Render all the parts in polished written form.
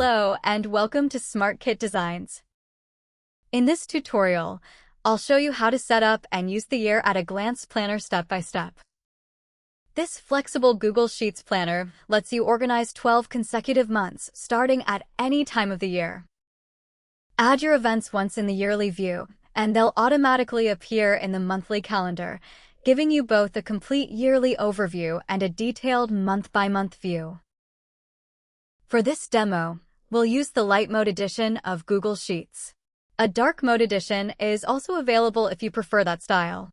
Hello and welcome to SmartKit Designs. In this tutorial, I'll show you how to set up and use the Year at a Glance planner step by step. This flexible Google Sheets planner lets you organize 12 consecutive months starting at any time of the year. Add your events once in the yearly view, and they'll automatically appear in the monthly calendar, giving you both a complete yearly overview and a detailed month-by-month view. For this demo, we'll use the light mode edition of Google Sheets. A dark mode edition is also available if you prefer that style.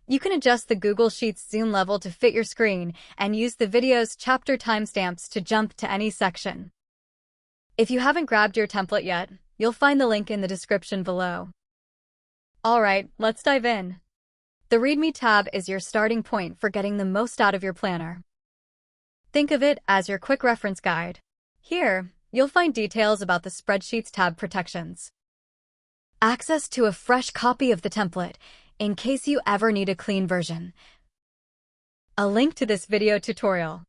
You can adjust the Google Sheets zoom level to fit your screen and use the video's chapter timestamps to jump to any section. If you haven't grabbed your template yet, you'll find the link in the description below. Alright, let's dive in. The README tab is your starting point for getting the most out of your planner. Think of it as your quick reference guide. Here, you'll find details about the Spreadsheets tab protections. Access to a fresh copy of the template, in case you ever need a clean version. A link to this video tutorial.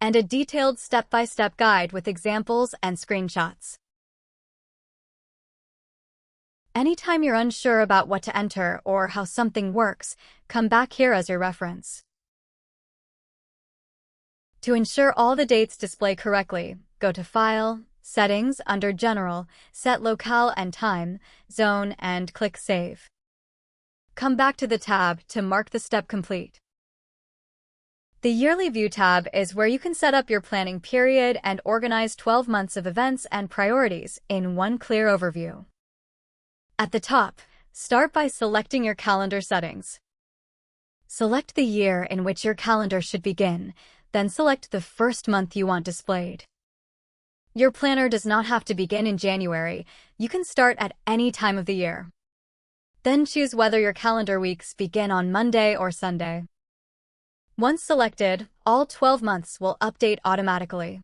And a detailed step-by-step guide with examples and screenshots. Anytime you're unsure about what to enter or how something works, come back here as your reference. To ensure all the dates display correctly, go to File, Settings under General, set Locale and Time, Zone, and click Save. Come back to the tab to mark the step complete. The Yearly View tab is where you can set up your planning period and organize 12 months of events and priorities in one clear overview. At the top, start by selecting your calendar settings. Select the year in which your calendar should begin, then select the first month you want displayed. Your planner does not have to begin in January. You can start at any time of the year. Then choose whether your calendar weeks begin on Monday or Sunday. Once selected, all 12 months will update automatically.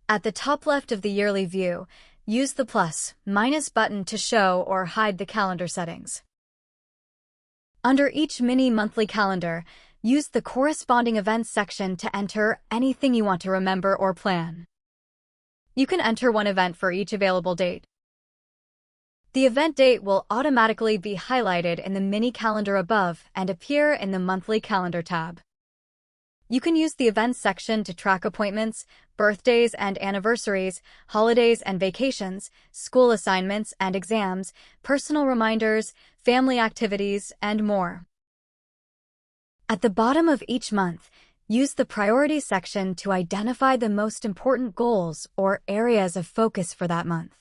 At the top left of the yearly view, use the +/- button to show or hide the calendar settings. Under each mini monthly calendar, use the corresponding events section to enter anything you want to remember or plan. You can enter one event for each available date. The event date will automatically be highlighted in the mini calendar above and appear in the monthly calendar tab. You can use the events section to track appointments, birthdays and anniversaries, holidays and vacations, school assignments and exams, personal reminders, family activities, and more. At the bottom of each month, use the Priorities section to identify the most important goals or areas of focus for that month.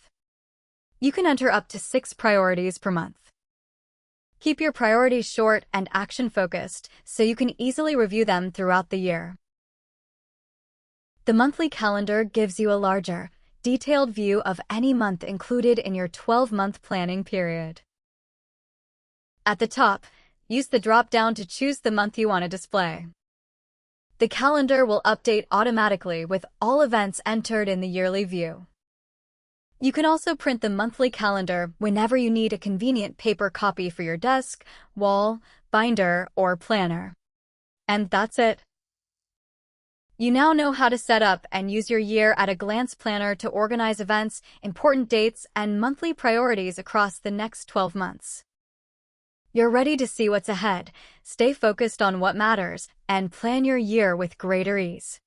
You can enter up to 6 priorities per month. Keep your priorities short and action-focused so you can easily review them throughout the year. The monthly calendar gives you a larger, detailed view of any month included in your 12-month planning period. At the top, use the drop-down to choose the month you want to display. The calendar will update automatically with all events entered in the yearly view. You can also print the monthly calendar whenever you need a convenient paper copy for your desk, wall, binder, or planner. And that's it. You now know how to set up and use your Year at a Glance planner to organize events, important dates, and monthly priorities across the next 12 months. You're ready to see what's ahead, stay focused on what matters, and plan your year with greater ease.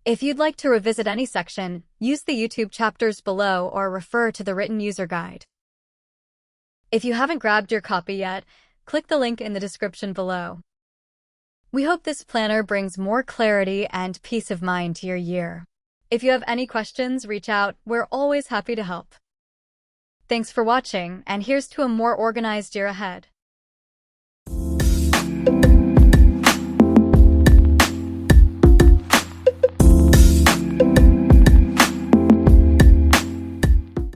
If you'd like to revisit any section, use the YouTube chapters below or refer to the written user guide. If you haven't grabbed your copy yet, click the link in the description below. We hope this planner brings more clarity and peace of mind to your year. If you have any questions, reach out. We're always happy to help. Thanks for watching, and here's to a more organized year ahead.